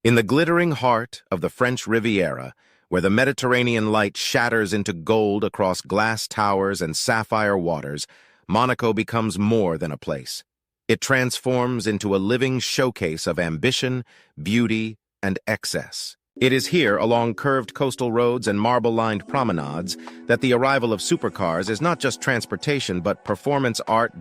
In the glittering heart of the French Riviera, where the Mediterranean light shatters into gold across glass towers and sapphire waters, Monaco becomes more than a place. It transforms into a living showcase of ambition, beauty, and excess. It is here, along curved coastal roads and marble-lined promenades, that the arrival of supercars is not just transportation but performance art.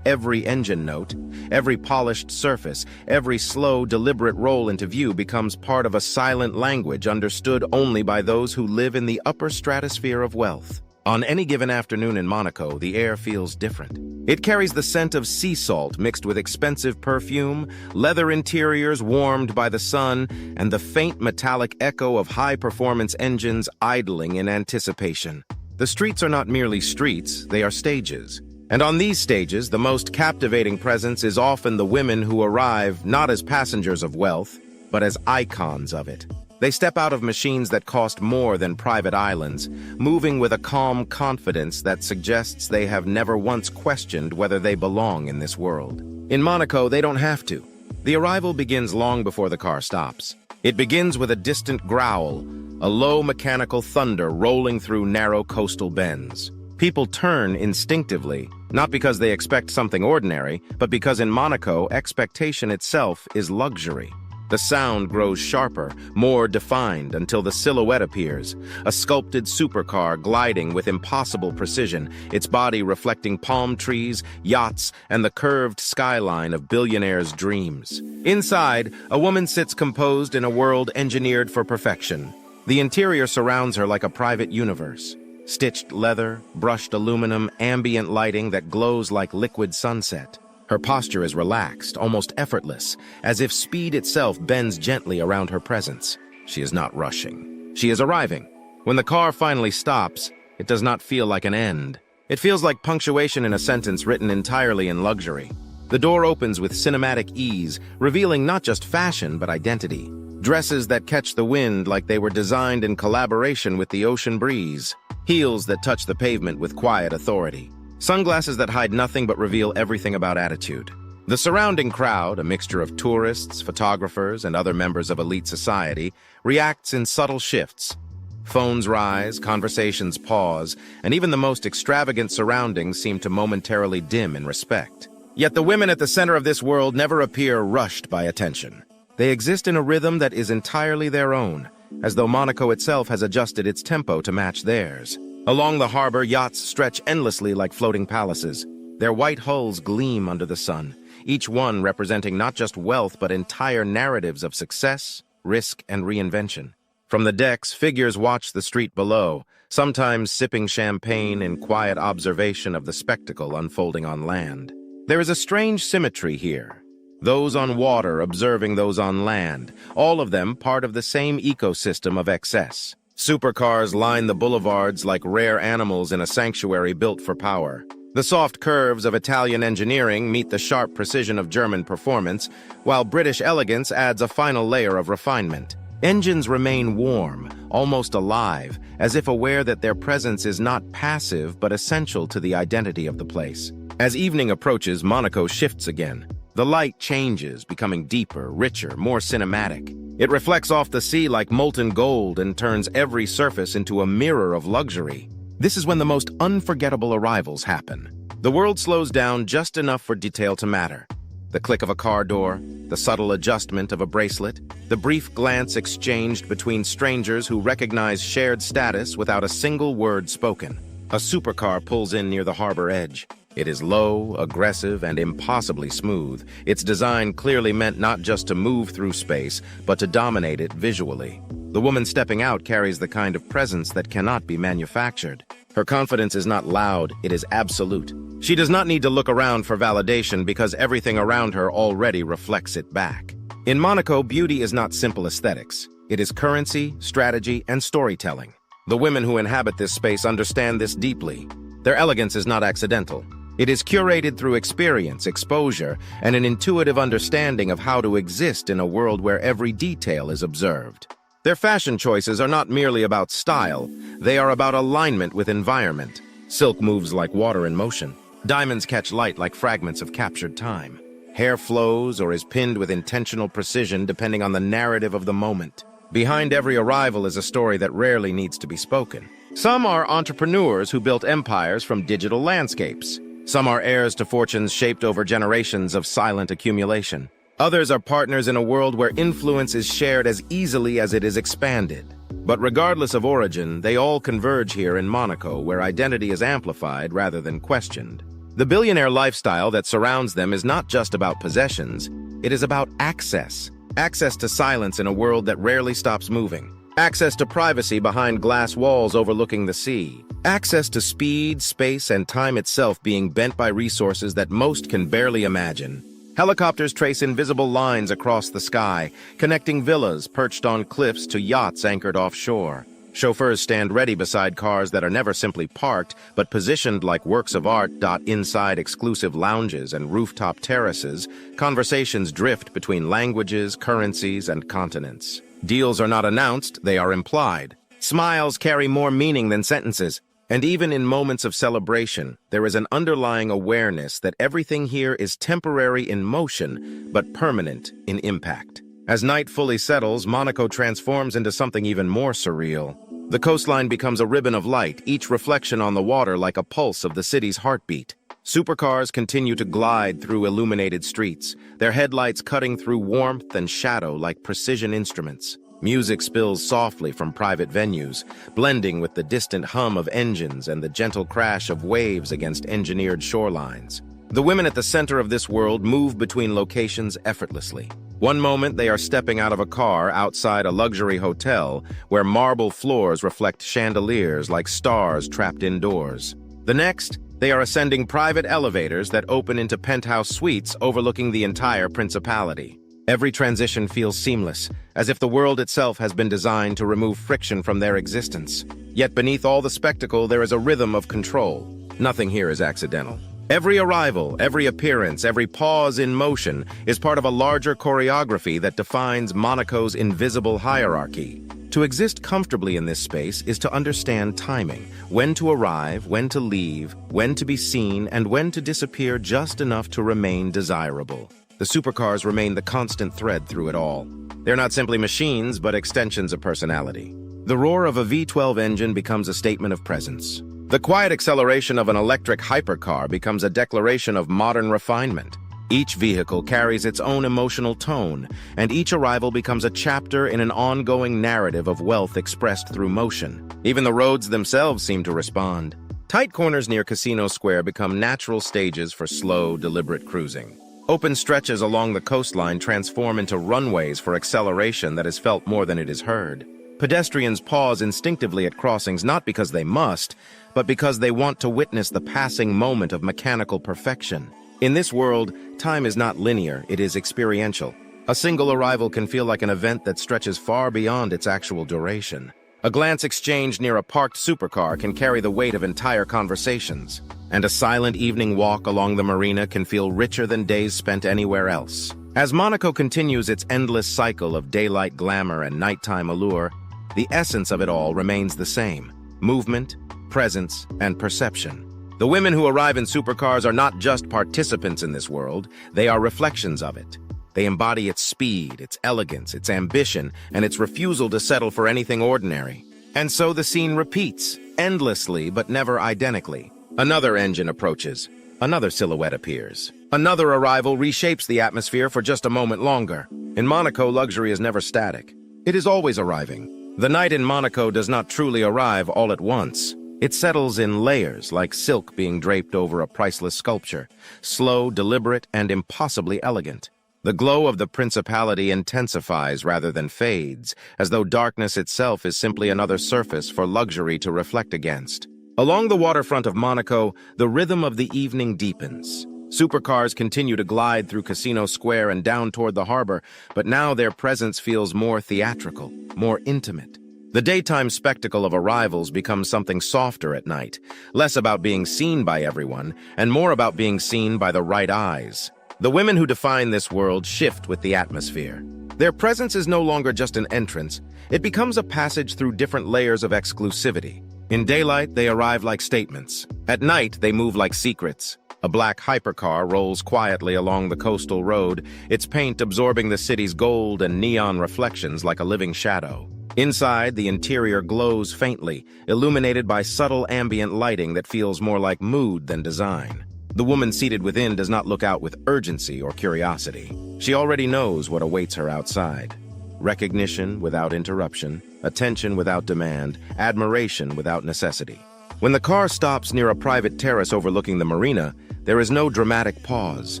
Every engine note, every polished surface, every slow, deliberate roll into view becomes part of a silent language understood only by those who live in the upper stratosphere of wealth. On any given afternoon in Monaco, the air feels different. It carries the scent of sea salt mixed with expensive perfume, leather interiors warmed by the sun, and the faint metallic echo of high-performance engines idling in anticipation. The streets are not merely streets, they are stages. And on these stages, the most captivating presence is often the women who arrive not as passengers of wealth, but as icons of it. They step out of machines that cost more than private islands, moving with a calm confidence that suggests they have never once questioned whether they belong in this world. In Monaco, they don't have to. The arrival begins long before the car stops. It begins with a distant growl, a low mechanical thunder rolling through narrow coastal bends. People turn instinctively, not because they expect something ordinary, but because in Monaco, expectation itself is luxury. The sound grows sharper, more defined, until the silhouette appears, a sculpted supercar gliding with impossible precision, its body reflecting palm trees, yachts, and the curved skyline of billionaires' dreams. Inside, a woman sits composed in a world engineered for perfection. The interior surrounds her like a private universe. Stitched leather, brushed aluminum, ambient lighting that glows like liquid sunset. Her posture is relaxed, almost effortless, as if speed itself bends gently around her presence. She is not rushing. She is arriving. When the car finally stops, it does not feel like an end. It feels like punctuation in a sentence written entirely in luxury. The door opens with cinematic ease, revealing not just fashion but identity. Dresses that catch the wind like they were designed in collaboration with the ocean breeze. Heels that touch the pavement with quiet authority. Sunglasses that hide nothing but reveal everything about attitude. The surrounding crowd, a mixture of tourists, photographers, and other members of elite society, reacts in subtle shifts. Phones rise, conversations pause, and even the most extravagant surroundings seem to momentarily dim in respect. Yet the women at the center of this world never appear rushed by attention. They exist in a rhythm that is entirely their own, as though Monaco itself has adjusted its tempo to match theirs. Along the harbor, yachts stretch endlessly like floating palaces. Their white hulls gleam under the sun, each one representing not just wealth but entire narratives of success, risk, and reinvention. From the decks, figures watch the street below, sometimes sipping champagne in quiet observation of the spectacle unfolding on land. There is a strange symmetry here. Those on water observing those on land, all of them part of the same ecosystem of excess. Supercars line the boulevards like rare animals in a sanctuary built for power. The soft curves of Italian engineering meet the sharp precision of German performance, while British elegance adds a final layer of refinement. Engines remain warm, almost alive, as if aware that their presence is not passive but essential to the identity of the place. As evening approaches, Monaco shifts again. The light changes, becoming deeper, richer, more cinematic. It reflects off the sea like molten gold and turns every surface into a mirror of luxury. This is when the most unforgettable arrivals happen. The world slows down just enough for detail to matter. The click of a car door, the subtle adjustment of a bracelet, the brief glance exchanged between strangers who recognize shared status without a single word spoken. A supercar pulls in near the harbor edge. It is low, aggressive, and impossibly smooth, its design clearly meant not just to move through space, but to dominate it visually. The woman stepping out carries the kind of presence that cannot be manufactured. Her confidence is not loud, it is absolute. She does not need to look around for validation because everything around her already reflects it back. In Monaco, beauty is not simple aesthetics. It is currency, strategy, and storytelling. The women who inhabit this space understand this deeply. Their elegance is not accidental. It is curated through experience, exposure, and an intuitive understanding of how to exist in a world where every detail is observed. Their fashion choices are not merely about style, they are about alignment with environment. Silk moves like water in motion. Diamonds catch light like fragments of captured time. Hair flows or is pinned with intentional precision depending on the narrative of the moment. Behind every arrival is a story that rarely needs to be spoken. Some are entrepreneurs who built empires from digital landscapes. Some are heirs to fortunes shaped over generations of silent accumulation. Others are partners in a world where influence is shared as easily as it is expanded. But regardless of origin, they all converge here in Monaco, where identity is amplified rather than questioned. The billionaire lifestyle that surrounds them is not just about possessions, it is about access. Access to silence in a world that rarely stops moving. Access to privacy behind glass walls overlooking the sea. Access to speed, space, and time itself being bent by resources that most can barely imagine. Helicopters trace invisible lines across the sky, connecting villas perched on cliffs to yachts anchored offshore. Chauffeurs stand ready beside cars that are never simply parked, but positioned like works of art. Inside exclusive lounges and rooftop terraces, conversations drift between languages, currencies, and continents. Deals are not announced, they are implied. Smiles carry more meaning than sentences. And even in moments of celebration, there is an underlying awareness that everything here is temporary in motion, but permanent in impact. As night fully settles, Monaco transforms into something even more surreal. The coastline becomes a ribbon of light, each reflection on the water like a pulse of the city's heartbeat. Supercars continue to glide through illuminated streets, their headlights cutting through warmth and shadow like precision instruments. Music spills softly from private venues, blending with the distant hum of engines and the gentle crash of waves against engineered shorelines. The women at the center of this world move between locations effortlessly. One moment they are stepping out of a car outside a luxury hotel where marble floors reflect chandeliers like stars trapped indoors. The next, they are ascending private elevators that open into penthouse suites overlooking the entire principality. Every transition feels seamless, as if the world itself has been designed to remove friction from their existence. Yet beneath all the spectacle, there is a rhythm of control. Nothing here is accidental. Every arrival, every appearance, every pause in motion is part of a larger choreography that defines Monaco's invisible hierarchy. To exist comfortably in this space is to understand timing, when to arrive, when to leave, when to be seen, and when to disappear just enough to remain desirable. The supercars remain the constant thread through it all. They're not simply machines, but extensions of personality. The roar of a V12 engine becomes a statement of presence. The quiet acceleration of an electric hypercar becomes a declaration of modern refinement. Each vehicle carries its own emotional tone, and each arrival becomes a chapter in an ongoing narrative of wealth expressed through motion. Even the roads themselves seem to respond. Tight corners near Casino Square become natural stages for slow, deliberate cruising. Open stretches along the coastline transform into runways for acceleration that is felt more than it is heard. Pedestrians pause instinctively at crossings not because they must, but because they want to witness the passing moment of mechanical perfection. In this world, time is not linear, it is experiential. A single arrival can feel like an event that stretches far beyond its actual duration. A glance exchanged near a parked supercar can carry the weight of entire conversations. And a silent evening walk along the marina can feel richer than days spent anywhere else. As Monaco continues its endless cycle of daylight glamour and nighttime allure, the essence of it all remains the same: movement, presence, and perception. The women who arrive in supercars are not just participants in this world, they are reflections of it. They embody its speed, its elegance, its ambition, and its refusal to settle for anything ordinary. And so the scene repeats, endlessly but never identically. Another engine approaches. Another silhouette appears. Another arrival reshapes the atmosphere for just a moment longer. In Monaco, luxury is never static. It is always arriving. The night in Monaco does not truly arrive all at once. It settles in layers, like silk being draped over a priceless sculpture, slow, deliberate, and impossibly elegant. The glow of the principality intensifies rather than fades, as though darkness itself is simply another surface for luxury to reflect against. Along the waterfront of Monaco, the rhythm of the evening deepens. Supercars continue to glide through Casino Square and down toward the harbor, but now their presence feels more theatrical, more intimate. The daytime spectacle of arrivals becomes something softer at night, less about being seen by everyone, and more about being seen by the right eyes. The women who define this world shift with the atmosphere. Their presence is no longer just an entrance, it becomes a passage through different layers of exclusivity. In daylight, they arrive like statements. At night, they move like secrets. A black hypercar rolls quietly along the coastal road, its paint absorbing the city's gold and neon reflections like a living shadow. Inside, the interior glows faintly, illuminated by subtle ambient lighting that feels more like mood than design. The woman seated within does not look out with urgency or curiosity. She already knows what awaits her outside. Recognition without interruption, attention without demand, admiration without necessity. When the car stops near a private terrace overlooking the marina, there is no dramatic pause,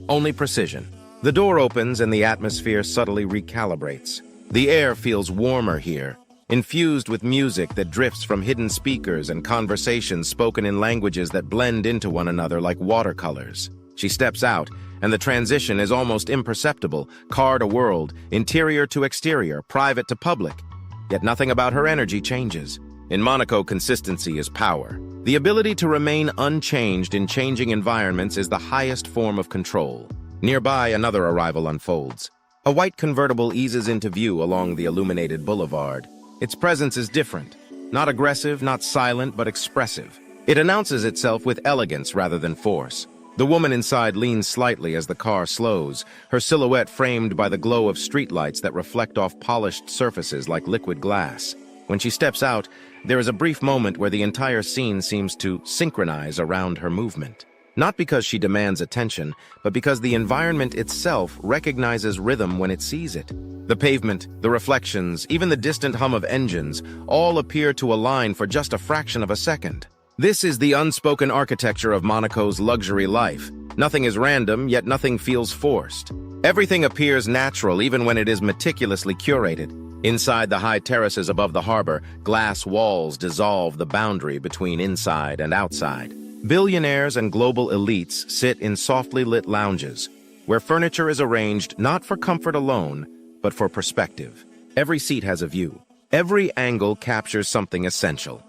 only precision. The door opens and the atmosphere subtly recalibrates. The air feels warmer here, infused with music that drifts from hidden speakers and conversations spoken in languages that blend into one another like watercolors. She steps out, and the transition is almost imperceptible, car to world, interior to exterior, private to public. Yet nothing about her energy changes. In Monaco, consistency is power. The ability to remain unchanged in changing environments is the highest form of control. Nearby, another arrival unfolds. A white convertible eases into view along the illuminated boulevard. Its presence is different. Not aggressive, not silent, but expressive. It announces itself with elegance rather than force. The woman inside leans slightly as the car slows, her silhouette framed by the glow of streetlights that reflect off polished surfaces like liquid glass. When she steps out, there is a brief moment where the entire scene seems to synchronize around her movement. Not because she demands attention, but because the environment itself recognizes rhythm when it sees it. The pavement, the reflections, even the distant hum of engines, all appear to align for just a fraction of a second. This is the unspoken architecture of Monaco's luxury life. Nothing is random, yet nothing feels forced. Everything appears natural even when it is meticulously curated. Inside the high terraces above the harbor, glass walls dissolve the boundary between inside and outside. Billionaires and global elites sit in softly lit lounges, where furniture is arranged not for comfort alone, but for perspective. Every seat has a view. Every angle captures something essential.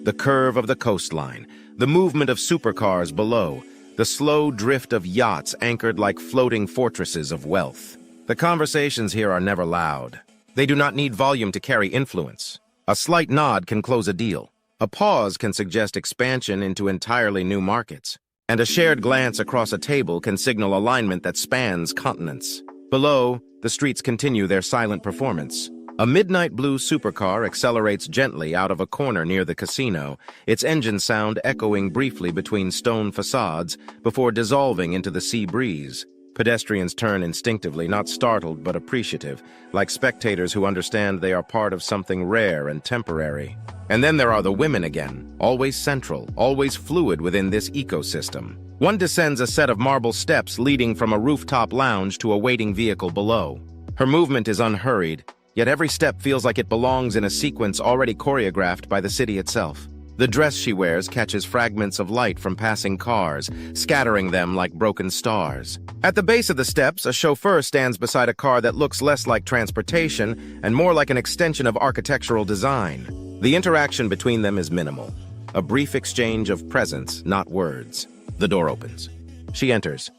The curve of the coastline, the movement of supercars below, the slow drift of yachts anchored like floating fortresses of wealth. The conversations here are never loud. They do not need volume to carry influence. A slight nod can close a deal. A pause can suggest expansion into entirely new markets. And a shared glance across a table can signal alignment that spans continents. Below, the streets continue their silent performance. A midnight blue supercar accelerates gently out of a corner near the casino, its engine sound echoing briefly between stone facades before dissolving into the sea breeze. Pedestrians turn instinctively, not startled but appreciative, like spectators who understand they are part of something rare and temporary. And then there are the women again, always central, always fluid within this ecosystem. One descends a set of marble steps leading from a rooftop lounge to a waiting vehicle below. Her movement is unhurried, yet every step feels like it belongs in a sequence already choreographed by the city itself. The dress she wears catches fragments of light from passing cars, scattering them like broken stars. At the base of the steps, a chauffeur stands beside a car that looks less like transportation and more like an extension of architectural design. The interaction between them is minimal. A brief exchange of presence, not words. The door opens. She enters.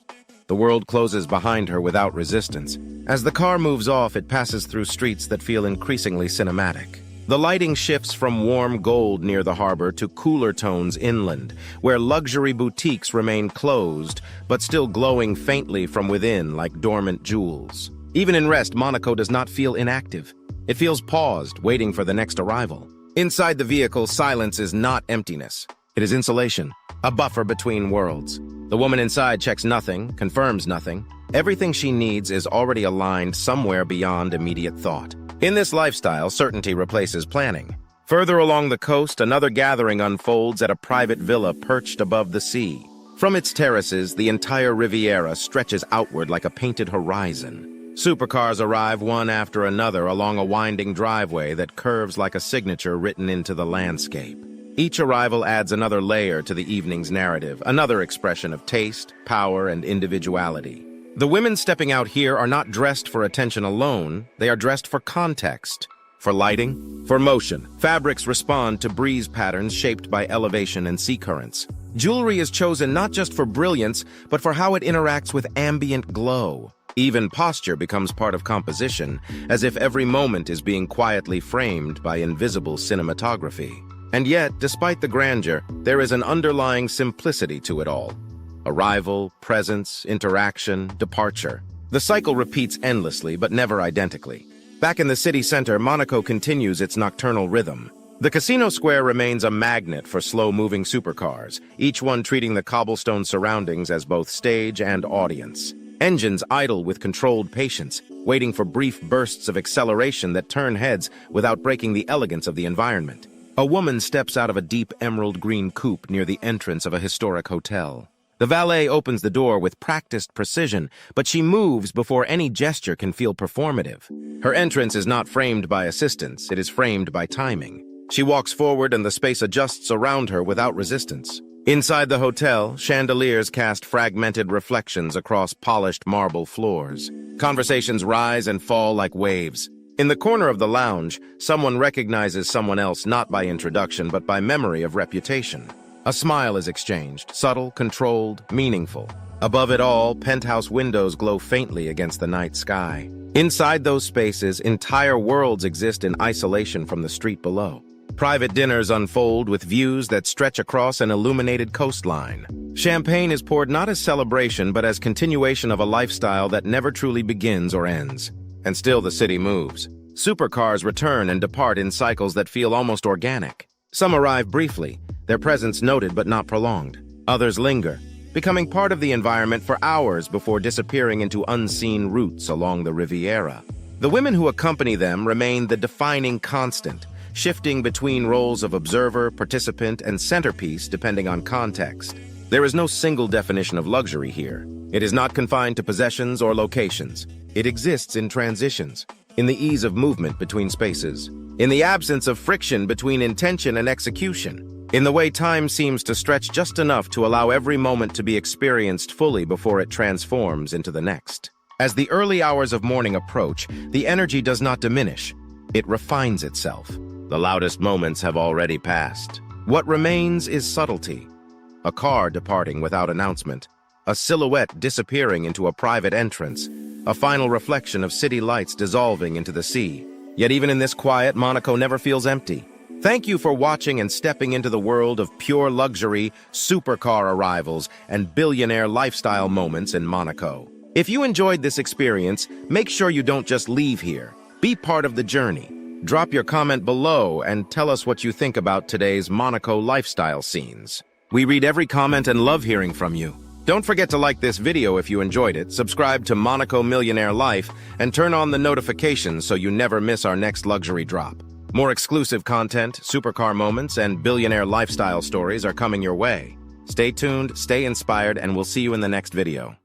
The world closes behind her without resistance. As the car moves off, it passes through streets that feel increasingly cinematic. The lighting shifts from warm gold near the harbor to cooler tones inland, where luxury boutiques remain closed, but still glowing faintly from within like dormant jewels. Even in rest, Monaco does not feel inactive. It feels paused, waiting for the next arrival. Inside the vehicle, silence is not emptiness. It is insulation, a buffer between worlds. The woman inside checks nothing, confirms nothing. Everything she needs is already aligned somewhere beyond immediate thought. In this lifestyle, certainty replaces planning. Further along the coast, another gathering unfolds at a private villa perched above the sea. From its terraces, the entire Riviera stretches outward like a painted horizon. Supercars arrive one after another along a winding driveway that curves like a signature written into the landscape. Each arrival adds another layer to the evening's narrative, another expression of taste, power, and individuality. The women stepping out here are not dressed for attention alone, they are dressed for context, for lighting, for motion. Fabrics respond to breeze patterns shaped by elevation and sea currents. Jewelry is chosen not just for brilliance, but for how it interacts with ambient glow. Even posture becomes part of composition, as if every moment is being quietly framed by invisible cinematography. And yet, despite the grandeur, there is an underlying simplicity to it all. Arrival, presence, interaction, departure. The cycle repeats endlessly, but never identically. Back in the city center, Monaco continues its nocturnal rhythm. The casino square remains a magnet for slow-moving supercars, each one treating the cobblestone surroundings as both stage and audience. Engines idle with controlled patience, waiting for brief bursts of acceleration that turn heads without breaking the elegance of the environment. A woman steps out of a deep emerald green coupe near the entrance of a historic hotel. The valet opens the door with practiced precision, but she moves before any gesture can feel performative. Her entrance is not framed by assistance, it is framed by timing. She walks forward and the space adjusts around her without resistance. Inside the hotel, chandeliers cast fragmented reflections across polished marble floors. Conversations rise and fall like waves. In the corner of the lounge, someone recognizes someone else not by introduction but by memory of reputation. A smile is exchanged, subtle, controlled, meaningful. Above it all, penthouse windows glow faintly against the night sky. Inside those spaces, entire worlds exist in isolation from the street below. Private dinners unfold with views that stretch across an illuminated coastline. Champagne is poured not as celebration but as continuation of a lifestyle that never truly begins or ends. And still the city moves. Supercars return and depart in cycles that feel almost organic. Some arrive briefly, their presence noted but not prolonged. Others linger, becoming part of the environment for hours before disappearing into unseen routes along the Riviera. The women who accompany them remain the defining constant, shifting between roles of observer, participant, and centerpiece depending on context. There is no single definition of luxury here. It is not confined to possessions or locations. It exists in transitions, in the ease of movement between spaces, in the absence of friction between intention and execution, in the way time seems to stretch just enough to allow every moment to be experienced fully before it transforms into the next. As the early hours of morning approach, the energy does not diminish. It refines itself. The loudest moments have already passed. What remains is subtlety. A car departing without announcement, a silhouette disappearing into a private entrance, a final reflection of city lights dissolving into the sea. Yet even in this quiet, Monaco never feels empty. Thank you for watching and stepping into the world of pure luxury, supercar arrivals, and billionaire lifestyle moments in Monaco. If you enjoyed this experience, make sure you don't just leave here. Be part of the journey. Drop your comment below and tell us what you think about today's Monaco lifestyle scenes. We read every comment and love hearing from you. Don't forget to like this video if you enjoyed it, subscribe to Monaco Millionaire Life, and turn on the notifications so you never miss our next luxury drop. More exclusive content, supercar moments, and billionaire lifestyle stories are coming your way. Stay tuned, stay inspired, and we'll see you in the next video.